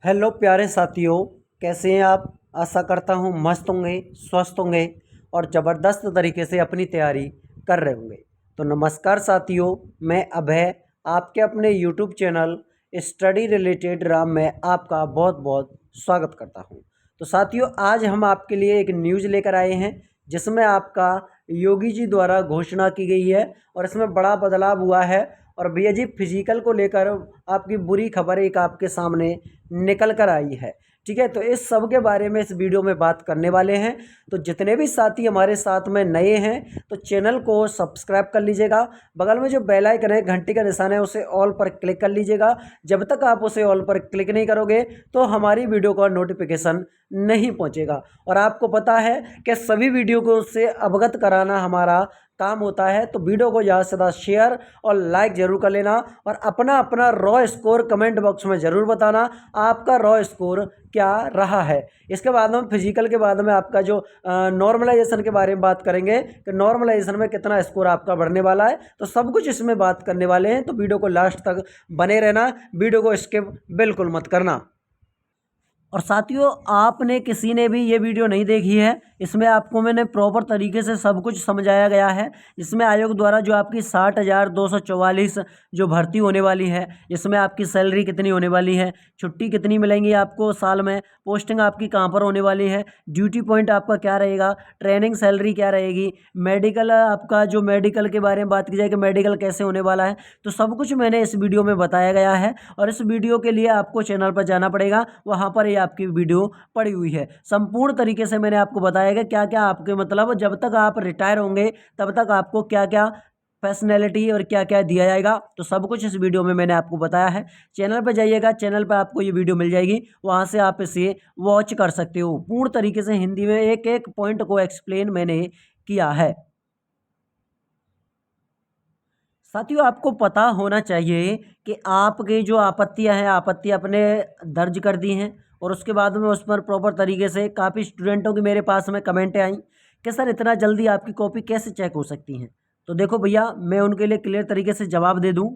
Hello प्यारे साथियों, कैसे हैं आप। आशा करता हूँ मस्त होंगे, स्वस्थ होंगे और ज़बरदस्त तरीके से अपनी तैयारी कर रहे होंगे। तो नमस्कार साथियों, मैं अभय आपके अपने YouTube channel study related Ram में आपका बहुत बहुत स्वागत करता हूँ। तो साथियों, आज हम आपके लिए एक न्यूज़ लेकर आए हैं जिसमें आपका योगी जी द्वारा घोषणा की गई है और इसमें बड़ा बदलाव हुआ है। और भैया जी, फिजिकल को लेकर आपकी बुरी खबर एक आपके सामने निकल कर आई है। ठीक है, तो इस सब के बारे में इस वीडियो में बात करने वाले हैं। तो जितने भी साथी हमारे साथ में नए हैं तो चैनल को सब्सक्राइब कर लीजिएगा। बगल में जो बेल आइकन है, घंटी का निशान है, उसे ऑल पर क्लिक कर लीजिएगा। जब तक आप उसे ऑल पर क्लिक नहीं करोगे तो हमारी वीडियो का नोटिफिकेशन नहीं पहुंचेगा। और आपको पता है कि सभी वीडियो को उससे अवगत कराना हमारा काम होता है। तो वीडियो को ज़्यादा से ज़्यादा शेयर और लाइक ज़रूर कर लेना और अपना अपना रॉ स्कोर कमेंट बॉक्स में ज़रूर बताना आपका रॉ स्कोर क्या रहा है। इसके बाद हम फिजिकल के बाद में आपका जो नॉर्मलाइजेशन के बारे में बात करेंगे कि नॉर्मलाइजेशन में कितना स्कोर आपका बढ़ने वाला है। तो सब कुछ इसमें बात करने वाले हैं, तो वीडियो को लास्ट तक बने रहना, वीडियो को स्किप बिल्कुल मत करना। और साथियों, आपने किसी ने भी ये वीडियो नहीं देखी है, इसमें आपको मैंने प्रॉपर तरीके से सब कुछ समझाया गया है। इसमें आयोग द्वारा जो आपकी 60,244 जो भर्ती होने वाली है, इसमें आपकी सैलरी कितनी होने वाली है, छुट्टी कितनी मिलेंगी आपको साल में, पोस्टिंग आपकी कहाँ पर होने वाली है, ड्यूटी पॉइंट आपका क्या रहेगा, ट्रेनिंग सैलरी क्या रहेगी, मेडिकल आपका जो मेडिकल के बारे में बात की जाए कि मेडिकल कैसे होने वाला है, तो सब कुछ मैंने इस वीडियो में बताया गया है। और इस वीडियो के लिए आपको चैनल पर जाना पड़ेगा, वहाँ पर ये आपकी वीडियो पड़ी हुई है। संपूर्ण तरीके से मैंने आपको बताया कि क्या क्या आपके मतलब जब तक आप रिटायर होंगे तब तक आपको क्या क्या फैसिलिटी और क्या क्या दिया जाएगा, तो सब कुछ इस वीडियो में मैंने आपको बताया है। चैनल पर जाइएगा, चैनल पर आपको ये वीडियो मिल जाएगी, वहाँ से आप इसे वॉच कर सकते हो। पूर्ण तरीके से हिंदी में एक एक पॉइंट को एक्सप्लेन मैंने किया है। साथियों, आपको पता होना चाहिए कि आपकी जो आपत्तियां हैं, आपत्ति अपने दर्ज कर दी हैं और उसके बाद में उस पर प्रॉपर तरीके से काफ़ी स्टूडेंटों की मेरे पास में कमेंटें आई कि सर इतना जल्दी आपकी कॉपी कैसे चेक हो सकती हैं। तो देखो भैया, मैं उनके लिए क्लियर तरीके से जवाब दे दूं।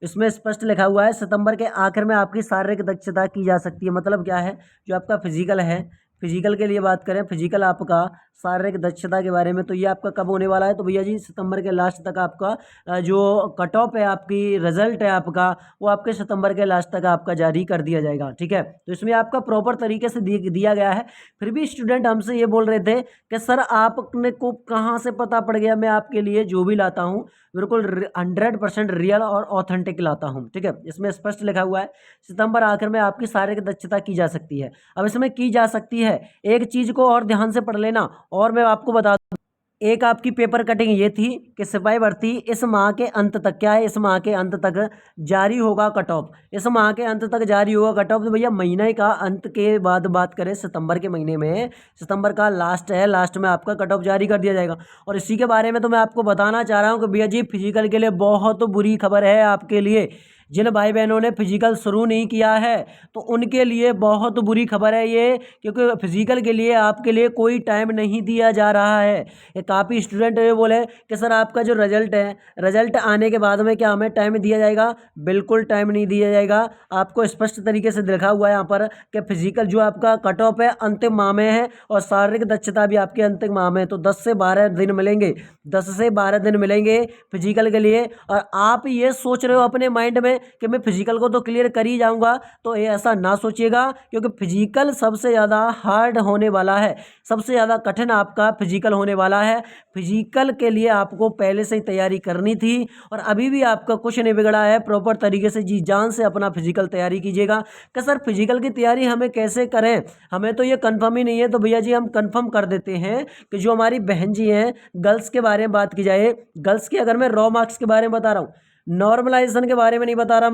इसमें स्पष्ट लिखा हुआ है सितंबर के आखिर में आपकी शारीरिक दक्षता की जा सकती है। मतलब क्या है, जो आपका फिजिकल है, फिजिकल के लिए बात करें, फिजिकल आपका शारीरिक दक्षता के बारे में, तो ये आपका कब होने वाला है, तो भैया जी सितंबर के लास्ट तक आपका जो कट ऑफ है, आपकी रिजल्ट है आपका, वो आपके सितंबर के लास्ट तक आपका जारी कर दिया जाएगा। ठीक है, तो इसमें आपका प्रॉपर तरीके से दिया गया है। फिर भी स्टूडेंट हमसे ये बोल रहे थे कि सर आपने को कहाँ से पता पड़ गया, मैं आपके लिए जो भी लाता हूँ बिल्कुल 100% रियल और ऑथेंटिक लाता हूँ। ठीक है, इसमें स्पष्ट लिखा हुआ है सितंबर आखिर में आपकी शारीरिक दक्षता की जा सकती है। अब इसमें की जा सकती है, एक चीज़ को और ध्यान से पढ़ लेना। और मैं आपको बता दूं, एक आपकी पेपर कटिंग ये थी कि सिपाही भर्ती इस माह के अंत तक, क्या है, इस माह के अंत तक जारी होगा कट ऑफ, इस माह के अंत तक जारी होगा कट ऑफ। तो भैया महीने का अंत के बाद बात करें, सितंबर के महीने में, सितंबर का लास्ट है, लास्ट में आपका कट ऑफ जारी कर दिया जाएगा। और इसी के बारे में तो मैं आपको बताना चाह रहा हूँ कि भैया जी फिजिकल के लिए बहुत बुरी खबर है आपके लिए। जिन भाई बहनों ने फिजिकल शुरू नहीं किया है तो उनके लिए बहुत बुरी खबर है ये, क्योंकि फिजिकल के लिए आपके लिए कोई टाइम नहीं दिया जा रहा है। ये काफ़ी स्टूडेंट ये बोले कि सर आपका जो रिजल्ट है, रिजल्ट आने के बाद में क्या हमें टाइम दिया जाएगा। बिल्कुल टाइम नहीं दिया जाएगा। आपको स्पष्ट तरीके से लिखा हुआ है यहाँ पर कि फिजिकल जो आपका कट ऑफ है अंतिम माह में है और शारीरिक दक्षता भी आपके अंतिम माह में है। तो 10 से 12 दिन मिलेंगे, 10 से 12 दिन मिलेंगे फिजिकल के लिए। और आप ये सोच रहे हो अपने माइंड में कि मैं फिजिकल को तो क्लियर कर ही जाऊंगा, तो ये ऐसा ना सोचिएगा, क्योंकि फिजिकल सबसे ज़्यादा हार्ड होने वाला है, सबसे ज़्यादा कठिन आपका फिजिकल होने वाला है। फिजिकल के लिए आपको पहले से ही तैयारी करनी थी और अभी भी आपका कुछ नहीं बिगड़ा है। प्रॉपर तरीके से जी जान से अपना फिजिकल तैयारी कीजिएगा। कि सर फिजिकल की तैयारी हमें कैसे करें, हमें तो ये कंफर्म ही नहीं है। तो भैया जी हम कंफर्म कर देते हैं कि जो हमारी बहन जी हैं, गर्ल्स के बारे में बात की जाए, गर्ल्स के अगर मैं रॉ मार्क्स के बारे में बता रहा हूँ, नॉर्मलाइजेशन के बारे में नहीं बता रहा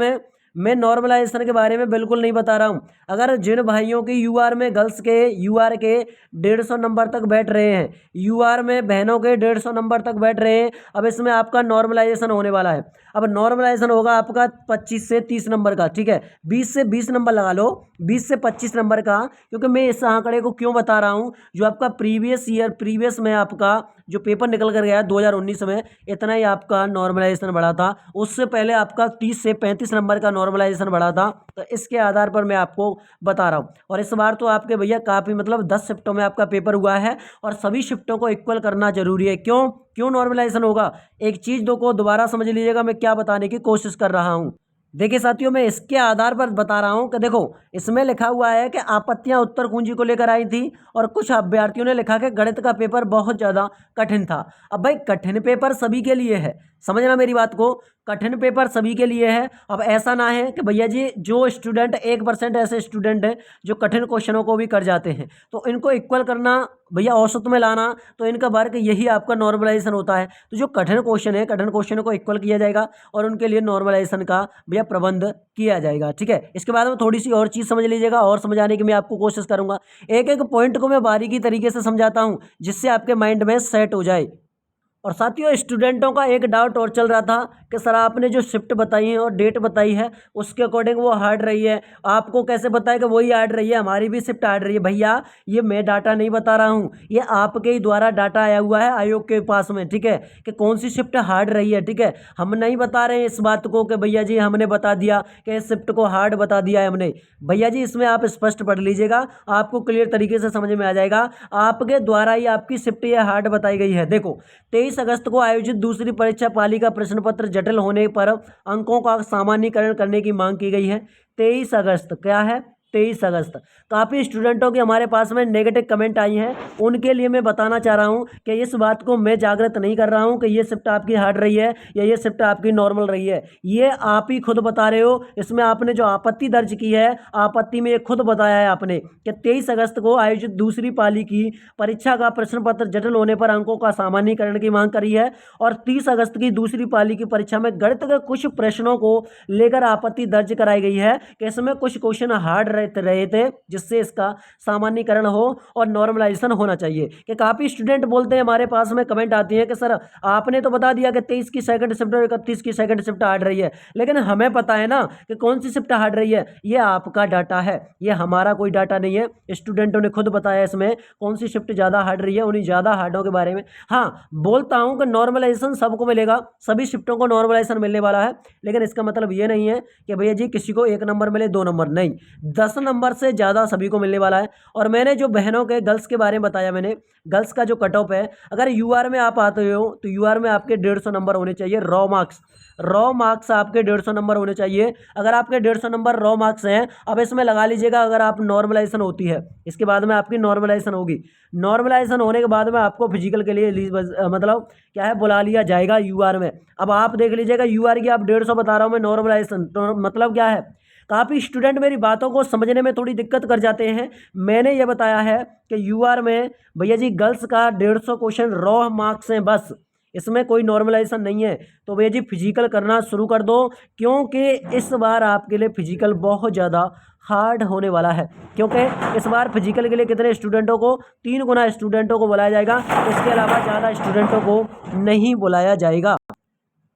मैं नॉर्मलाइजेशन के बारे में बिल्कुल नहीं बता रहा हूँ। अगर जिन भाइयों की यूआर में, गर्ल्स के यूआर के 150 नंबर तक बैठ रहे हैं, यूआर में बहनों के 150 नंबर तक बैठ रहे हैं, अब इसमें आपका नॉर्मलाइजेशन होने वाला है। अब नॉर्मलाइजेशन होगा आपका 25 से 30 नंबर का। ठीक है, 20 से 20 नंबर लगा लो, 20 से 25 नंबर का। क्योंकि मैं इस आंकड़े को क्यों बता रहा हूँ, जो आपका प्रीवियस ईयर, प्रीवियस में आपका जो पेपर निकल कर गया 2019 में, इतना ही आपका नॉर्मलाइजेशन बढ़ा था। उससे पहले आपका 30 से 35 नंबर का नॉर्मलाइजेशन बढ़ा था, तो इसके आधार पर मैं आपको बता रहा हूँ। और इस बार तो आपके भैया काफ़ी मतलब 10 शिफ्टों में आपका पेपर हुआ है और सभी शिफ्टों को इक्वल करना जरूरी है। क्यों क्यों नॉर्मलाइजेशन होगा, एक चीज़ दो को दोबारा समझ लीजिएगा मैं क्या बताने की कोशिश कर रहा हूँ। देखिए साथियों, मैं इसके आधार पर बता रहा हूं कि देखो, इसमें लिखा हुआ है कि आपत्तियां उत्तर कुंजी को लेकर आई थी और कुछ अभ्यर्थियों ने लिखा कि गणित का पेपर बहुत ज़्यादा कठिन था। अब भाई कठिन पेपर सभी के लिए है, समझना मेरी बात को, कठिन पेपर सभी के लिए है। अब ऐसा ना है कि भैया जी जो स्टूडेंट 1% ऐसे स्टूडेंट हैं जो कठिन क्वेश्चनों को भी कर जाते हैं, तो इनको इक्वल करना भैया, औसत में लाना, तो इनका वर्क यही आपका नॉर्मलाइजेशन होता है। तो जो कठिन क्वेश्चन है, कठिन क्वेश्चन को इक्वल किया जाएगा और उनके लिए नॉर्मलाइजेशन का भैया प्रबंध किया जाएगा। ठीक है, इसके बाद में थोड़ी सी और चीज़ समझ लीजिएगा और समझाने की मैं आपको कोशिश करूंगा। एक एक पॉइंट को मैं बारीकी तरीके से समझाता हूं जिससे आपके माइंड में सेट हो जाए। और साथियों, स्टूडेंटों का एक डाउट और चल रहा था कि सर आपने जो शिफ्ट बताई है और डेट बताई है उसके अकॉर्डिंग वो हार्ड रही है, आपको कैसे पता है कि वही हार्ड रही है, हमारी भी शिफ्ट हार्ड रही है। भैया ये मैं डाटा नहीं बता रहा हूँ, ये आपके ही द्वारा डाटा आया हुआ है आयोग के पास में, ठीक है, कि कौन सी शिफ्ट हार्ड रही है। ठीक है, हम नहीं बता रहे हैं इस बात को कि भैया जी हमने बता दिया कि इस शिफ्ट को हार्ड बता दिया है हमने। भैया जी इसमें आप स्पष्ट पढ़ लीजिएगा, आपको क्लियर तरीके से समझ में आ जाएगा, आपके द्वारा ही आपकी शिफ्ट ये हार्ड बताई गई है। देखो, 23 अगस्त को आयोजित दूसरी परीक्षा पाली का प्रश्न पत्र जटिल होने पर अंकों का सामान्यीकरण करने की मांग की गई है। 23 अगस्त क्या है, 23 अगस्त। काफ़ी स्टूडेंटों के हमारे पास में नेगेटिव कमेंट आई हैं, उनके लिए मैं बताना चाह रहा हूं कि इस बात को मैं जागृत नहीं कर रहा हूं कि ये शिफ्ट आपकी हार्ड रही है या ये शिफ्ट आपकी नॉर्मल रही है। ये आप ही खुद बता रहे हो, इसमें आपने जो आपत्ति दर्ज की है, आपत्ति में ये खुद बताया है आपने कि 23 अगस्त को आयोजित दूसरी पाली की परीक्षा का प्रश्न पत्र जटिल होने पर अंकों का सामान्यीकरण की मांग करी है और 30 अगस्त की दूसरी पाली की परीक्षा में गणित के कुछ प्रश्नों को लेकर आपत्ति दर्ज कराई गई है कि इसमें कुछ क्वेश्चन हार्ड रहे थे जिससे इसका सामान्यीकरण हो और नॉर्मलाइजेशन होना चाहिए। कि काफ़ी स्टूडेंट बोलते हैं, हमारे पास में कमेंट आती है कि सर आपने तो बता दिया कि 23 की सेकंड शिफ्ट और 31 की सेकंड शिफ्ट हार्ड रही है, लेकिन हमें पता है ना कि कौन सी शिफ्ट हार्ड रही है। ये आपका डाटा है, ये हमारा कोई डाटा नहीं है, स्टूडेंटों ने खुद बताया इसमें कौन सी शिफ्ट ज़्यादा हार्ड रही है, उन्हीं ज़्यादा हार्डों के बारे में। हाँ, बोलता हूँ कि नॉर्मलाइजेशन सबको मिलेगा, सभी शिफ्टों को नॉर्मलाइजेशन मिलने वाला है, लेकिन इसका मतलब ये नहीं है कि भैया जी किसी को 1 नंबर मिले 2 नंबर नहीं, 10 नंबर से ज़्यादा सभी को मिलने वाला है। और मैंने जो बहनों के गर्ल्स के बारे में बताया, मैंने गर्ल्स का जो कट ऑफ है, अगर यूआर में आप आते हो तो यूआर में आपके 150 नंबर होने चाहिए, रॉ मार्क्स आपके 150 नंबर होने चाहिए। अगर आपके 150 नंबर रॉ मार्क्स हैं, अब इसमें लगा लीजिएगा अगर आप नॉर्मलाइजेशन होती है, इसके बाद में आपकी नॉर्मलाइजेशन होगी, नॉर्मलाइजेशन होने के बाद में आपको फिजिकल के लिए मतलब क्या है बुला लिया जाएगा यूआर में। अब आप देख लीजिएगा यूआर की आप 150 बता रहा हूँ मैं, नॉर्मलाइजेशन तो मतलब क्या है, काफ़ी स्टूडेंट मेरी बातों को समझने में थोड़ी दिक्कत कर जाते हैं। मैंने ये बताया है कि यूआर में भैया जी गर्ल्स का 150 क्वेश्चन रॉ मार्क्स हैं बस, इसमें कोई नॉर्मलाइजेशन नहीं है। तो भैया जी फिजिकल करना शुरू कर दो, क्योंकि इस बार आपके लिए फिजिकल बहुत ज़्यादा हार्ड होने वाला है। क्योंकि इस बार फिजिकल के लिए कितने स्टूडेंटों को, 3 गुना स्टूडेंटों को बुलाया जाएगा, इसके अलावा ज़्यादा स्टूडेंटों को नहीं बुलाया जाएगा।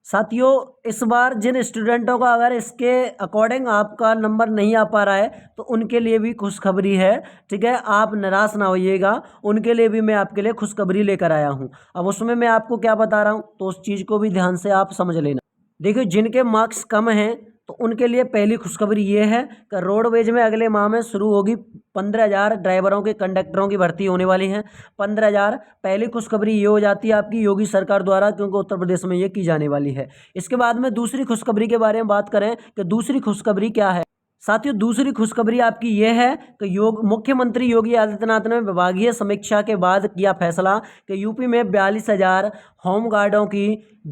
साथियों, इस बार जिन स्टूडेंटों का अगर इसके अकॉर्डिंग आपका नंबर नहीं आ पा रहा है तो उनके लिए भी खुशखबरी है, ठीक है, आप निराश ना होइएगा, उनके लिए भी मैं आपके लिए खुशखबरी लेकर आया हूं। अब उसमें मैं आपको क्या बता रहा हूं तो उस चीज़ को भी ध्यान से आप समझ लेना। देखिए, जिनके मार्क्स कम हैं तो उनके लिए पहली खुशखबरी ये है कि रोडवेज में अगले माह में शुरू होगी 15,000 ड्राइवरों के कंडक्टरों की भर्ती होने वाली है, 15,000। पहली खुशखबरी ये हो जाती है आपकी योगी सरकार द्वारा, क्योंकि उत्तर प्रदेश में ये की जाने वाली है। इसके बाद में दूसरी खुशखबरी के बारे में बात करें कि दूसरी खुशखबरी क्या है। साथियों, दूसरी खुशखबरी आपकी यह है कि मुख्यमंत्री योगी आदित्यनाथ ने विभागीय समीक्षा के बाद किया फैसला कि यूपी में 42,000 होमगार्डों की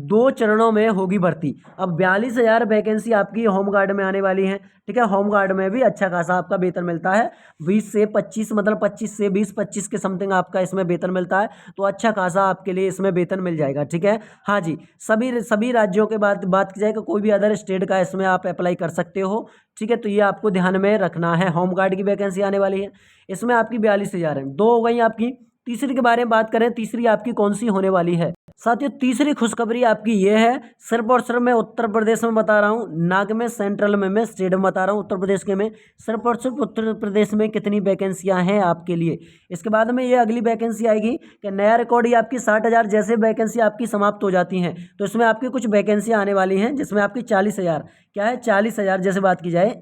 2 चरणों में होगी भर्ती। अब 42,000 वैकेंसी आपकी होमगार्ड में आने वाली है, ठीक है। होमगार्ड में भी अच्छा खासा आपका वेतन मिलता है, 20 से 25 मतलब 25 से 20-25 के समथिंग आपका इसमें वेतन मिलता है, तो अच्छा खासा आपके लिए इसमें वेतन मिल जाएगा, ठीक है। हाँ जी, सभी राज्यों के बात की जाए तो कोई भी अदर स्टेट का इसमें आप अप्लाई कर सकते हो, ठीक है। तो ये आपको ध्यान में रखना है, होमगार्ड की वैकेंसी आने वाली है, इसमें आपकी 42,000 है। 2 हो गई आपकी। तीसरी के बारे में बात करें, तीसरी आपकी कौन सी होने वाली है। साथियों तीसरी खुशखबरी आपकी ये है, सिर्फ और सिर्फ मैं उत्तर प्रदेश में बता रहा हूँ, ना कि मैं सेंट्रल में, मैं स्टेट में बता रहा हूँ उत्तर प्रदेश के में। सिर्फ और सिर्फ उत्तर प्रदेश में कितनी वैकेंसियाँ हैं आपके लिए। इसके बाद में ये अगली वैकेंसी आएगी कि नया रिकॉर्ड, ये आपकी 60,000 जैसे वैकेंसी आपकी समाप्त हो जाती हैं तो इसमें आपकी कुछ वैकेंसियाँ आने वाली हैं, जिसमें आपकी 40,000, क्या है 40,000 जैसे बात की जाए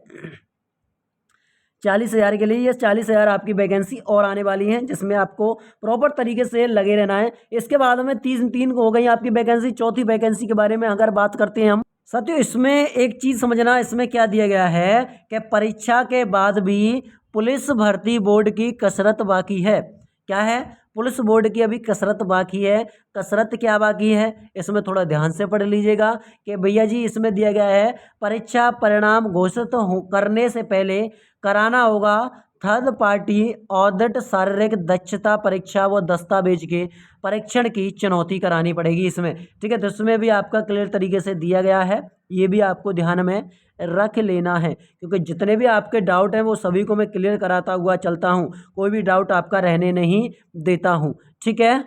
40,000 के लिए ये 40,000 आपकी वैकेंसी और आने वाली हैं, जिसमें आपको प्रॉपर तरीके से लगे रहना है। इसके बाद में तीन तीन हो गई आपकी वैकेंसी। चौथी वैकेंसी के बारे में अगर बात करते हैं हम साथियों, इसमें एक चीज़ समझना, इसमें क्या दिया गया है कि परीक्षा के बाद भी पुलिस भर्ती बोर्ड की कसरत बाकी है। क्या है? पुलिस बोर्ड की अभी कसरत बाकी है। कसरत क्या बाकी है, इसमें थोड़ा ध्यान से पढ़ लीजिएगा कि भैया जी इसमें दिया गया है परीक्षा परिणाम घोषित करने से पहले कराना होगा थर्ड पार्टी ऑडिट, शारीरिक दक्षता परीक्षा व दस्तावेज के परीक्षण की चुनौती करानी पड़ेगी इसमें। ठीक है, तो इसमें भी आपका क्लियर तरीके से दिया गया है, ये भी आपको ध्यान में रख लेना है, क्योंकि जितने भी आपके डाउट हैं वो सभी को मैं क्लियर कराता हुआ चलता हूँ, कोई भी डाउट आपका रहने नहीं देता हूँ। ठीक है,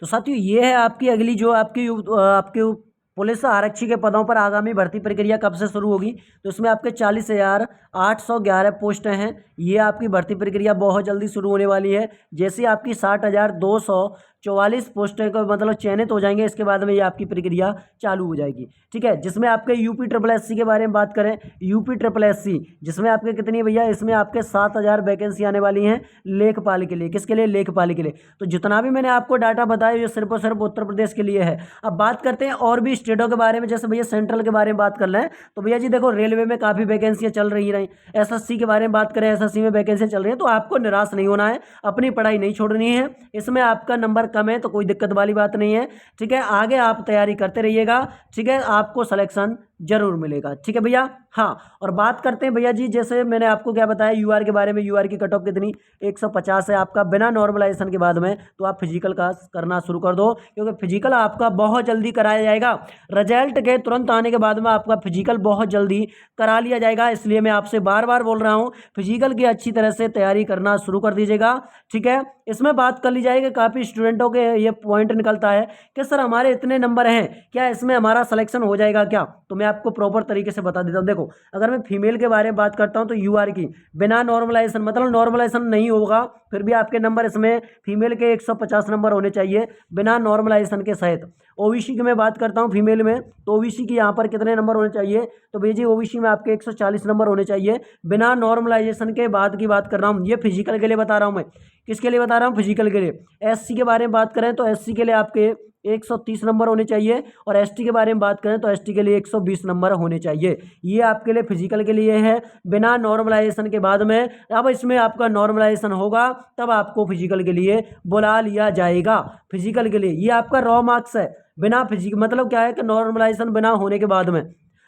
तो साथियों ये है आपकी अगली जो आपकी पुलिस आरक्षी के पदों पर आगामी भर्ती प्रक्रिया कब से शुरू होगी। तो इसमें आपके 40,811 पोस्टें हैं। ये आपकी भर्ती प्रक्रिया बहुत जल्दी शुरू होने वाली है। जैसे आपकी 60,244 पोस्टें को मतलब चयनित हो जाएंगे, इसके बाद में ये आपकी प्रक्रिया चालू हो जाएगी। ठीक है, जिसमें आपके यूपी ट्रिपल एस सी के बारे में बात करें, यूपी ट्रिपल एस सी जिसमें आपके कितनी भैया, इसमें आपके 7,000 वैकेंसी आने वाली हैं लेखपाल के लिए। किसके लिए? लेखपाल के लिए। तो जितना भी मैंने आपको डाटा बताया ये सिर्फ और सिर्फ उत्तर प्रदेश के लिए है। अब बात करते हैं और भी स्टेटों के बारे में, जैसे भैया सेंट्रल के बारे में बात कर लें तो भैया जी देखो रेलवे में काफ़ी वैकेंसियाँ चल रही रही। एसएससी के बारे में बात करें, एसएससी में वैकेंसियाँ चल रही हैं, तो आपको निराश नहीं होना है, अपनी पढ़ाई नहीं छोड़नी है। इसमें आपका नंबर कम है तो कोई दिक्कत वाली बात नहीं है। ठीक है, आगे आप तैयारी करते रहिएगा। ठीक है, आपको सिलेक्शन जरूर मिलेगा। ठीक है भैया। हाँ, और बात करते हैं भैया जी, जैसे मैंने आपको क्या बताया यूआर के बारे में, यूआर की कट ऑफ कितनी 150 है आपका बिना नॉर्मलाइजेशन के बाद में। तो आप फिजिकल का करना शुरू कर दो, क्योंकि फिजिकल आपका बहुत जल्दी कराया जाएगा। रिजल्ट के तुरंत आने के बाद में आपका फिजिकल बहुत जल्दी करा लिया जाएगा। इसलिए मैं आपसे बार बार बोल रहा हूँ फिजिकल की अच्छी तरह से तैयारी करना शुरू कर दीजिएगा। ठीक है, इसमें बात कर ली जाएगी, काफ़ी स्टूडेंटों के ये पॉइंट निकलता है कि सर हमारे इतने नंबर हैं, क्या इसमें हमारा सिलेक्शन हो जाएगा क्या। तो मैं आपको प्रॉपर तरीके से बता देता हूँ। देखो, अगर मैं फीमेल के बारे में बात करता हूँ तो यूआर की बिना नॉर्मलाइजेशन, मतलब नॉर्मलाइजेशन नहीं होगा फिर भी आपके नंबर इसमें फीमेल के 150 नंबर होने चाहिए बिना नॉर्मलाइजेशन के सहित। ओबीसी की मैं बात करता हूँ फीमेल में, तो ओबीसी की यहाँ पर कितने नंबर होने चाहिए, तो भेजिए ओबीसी में आपके 140 नंबर होने चाहिए बिना नॉर्मलाइजेशन के बाद की बात कर रहा हूँ। ये फिजिकल के लिए बता रहा हूँ मैं, किसके लिए बता रहा हूँ, फिजिकल के लिए। एससी के बारे में बात करें तो एससी के लिए आपके 130 नंबर होने चाहिए, और एसटी के बारे में बात करें तो एसटी के लिए 120 नंबर होने चाहिए। ये आपके लिए फिजिकल के लिए है बिना नॉर्मलाइजेशन के बाद में। अब इसमें आपका नॉर्मलाइजेशन होगा तब आपको फिजिकल के लिए बुला लिया जाएगा। फिजिकल के लिए ये आपका रॉ मार्क्स है, बिना फिजिकल मतलब क्या है कि नॉर्मलाइजेशन बिना होने के बाद में।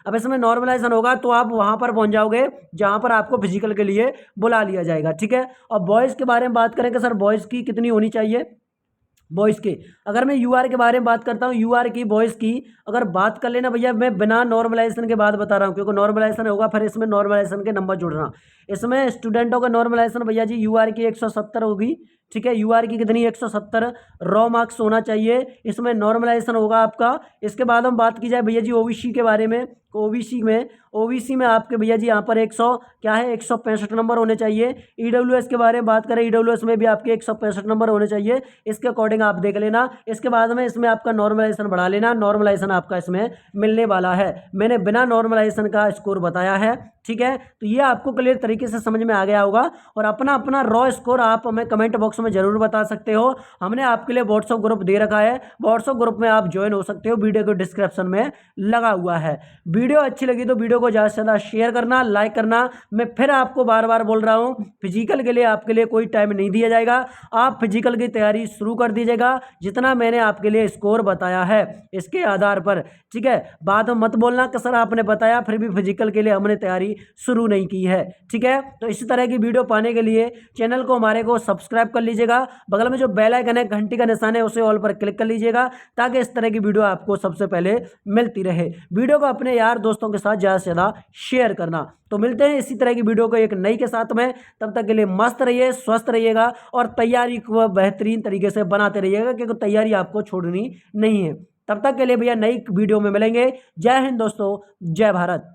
अब इसमें नॉर्मलाइजेशन होगा तो आप वहां पर पहुंच जाओगे जहां पर आपको फिजिकल के लिए बुला लिया जाएगा। ठीक है, और बॉयज़ के बारे में बात करें कि सर बॉयज़ की कितनी होनी चाहिए, बॉयज़ के अगर मैं यूआर के बारे में बात करता हूँ, यूआर की बॉयज़ की अगर बात कर लेना भैया, मैं बिना नॉर्मलाइजेशन के बाद बता रहा हूँ, क्योंकि नॉर्मलाइजेशन होगा फिर इसमें नॉर्मलाइजेशन के नंबर जुड़ना। इसमें स्टूडेंटों का नॉर्मलाइजेशन भैया जी यूआर की 170 होगी। ठीक है, यूआर की कितनी 170 रॉ मार्क्स होना चाहिए, इसमें नॉर्मलाइजेशन होगा आपका। इसके बाद हम बात की जाए भैया जी ओबीसी के बारे में, ओबीसी में आपके भैया जी यहाँ पर 165 नंबर होने चाहिए। ईडब्ल्यूएस के बारे में बात करें, ईडब्ल्यूएस में भी आपके 165 नंबर होने चाहिए। इसके अकॉर्डिंग आप देख लेना। इसके बाद में इसमें आपका नॉर्मलाइजेशन बढ़ा लेना, नॉर्मलाइजेशन आपका इसमें मिलने वाला है। मैंने बिना नॉर्मलाइजेशन का स्कोर बताया है। ठीक है, तो ये आपको क्लियर तरीके से समझ में आ गया होगा। और अपना अपना रॉ स्कोर आप हमें कमेंट बॉक्स में जरूर बता सकते हो। हमने आपके लिए व्हाट्सएप ग्रुप दे रखा है, व्हाट्सएप ग्रुप में आप ज्वाइन हो सकते हो, वीडियो के डिस्क्रिप्शन में लगा हुआ है। वीडियो अच्छी लगी तो वीडियो को ज़्यादा से ज़्यादा शेयर करना, लाइक करना। मैं फिर आपको बार बार बोल रहा हूँ फिजिकल के लिए आपके लिए कोई टाइम नहीं दिया जाएगा, आप फिजिकल की तैयारी शुरू कर दीजिएगा जितना मैंने आपके लिए स्कोर बताया है इसके आधार पर। ठीक है, बाद में मत बोलना कि सर आपने बताया फिर भी फिजिकल के लिए हमने तैयारी शुरू नहीं की है। ठीक है, तो इसी तरह की वीडियो पाने के लिए चैनल को हमारे को सब्सक्राइब कर लीजिएगा। बगल में जो बेल आइकन है, घंटी का निशान है, उसे ऑल पर क्लिक कर लीजिएगा ताकि इस तरह की वीडियो आपको सबसे पहले मिलती रहे। वीडियो को अपने यार दोस्तों के साथ ज़्यादा से ज़्यादा शेयर करना। तो मिलते हैं इसी तरह की वीडियो को एक नई के साथ में। तब तक के लिए मस्त रहिए, स्वस्थ रहिएगा और तैयारी को बेहतरीन तरीके से बनाते रहिएगा, क्योंकि तैयारी आपको छोड़नी नहीं है। तब तक के लिए भैया नई वीडियो में मिलेंगे। जय हिंद दोस्तों, जय भारत।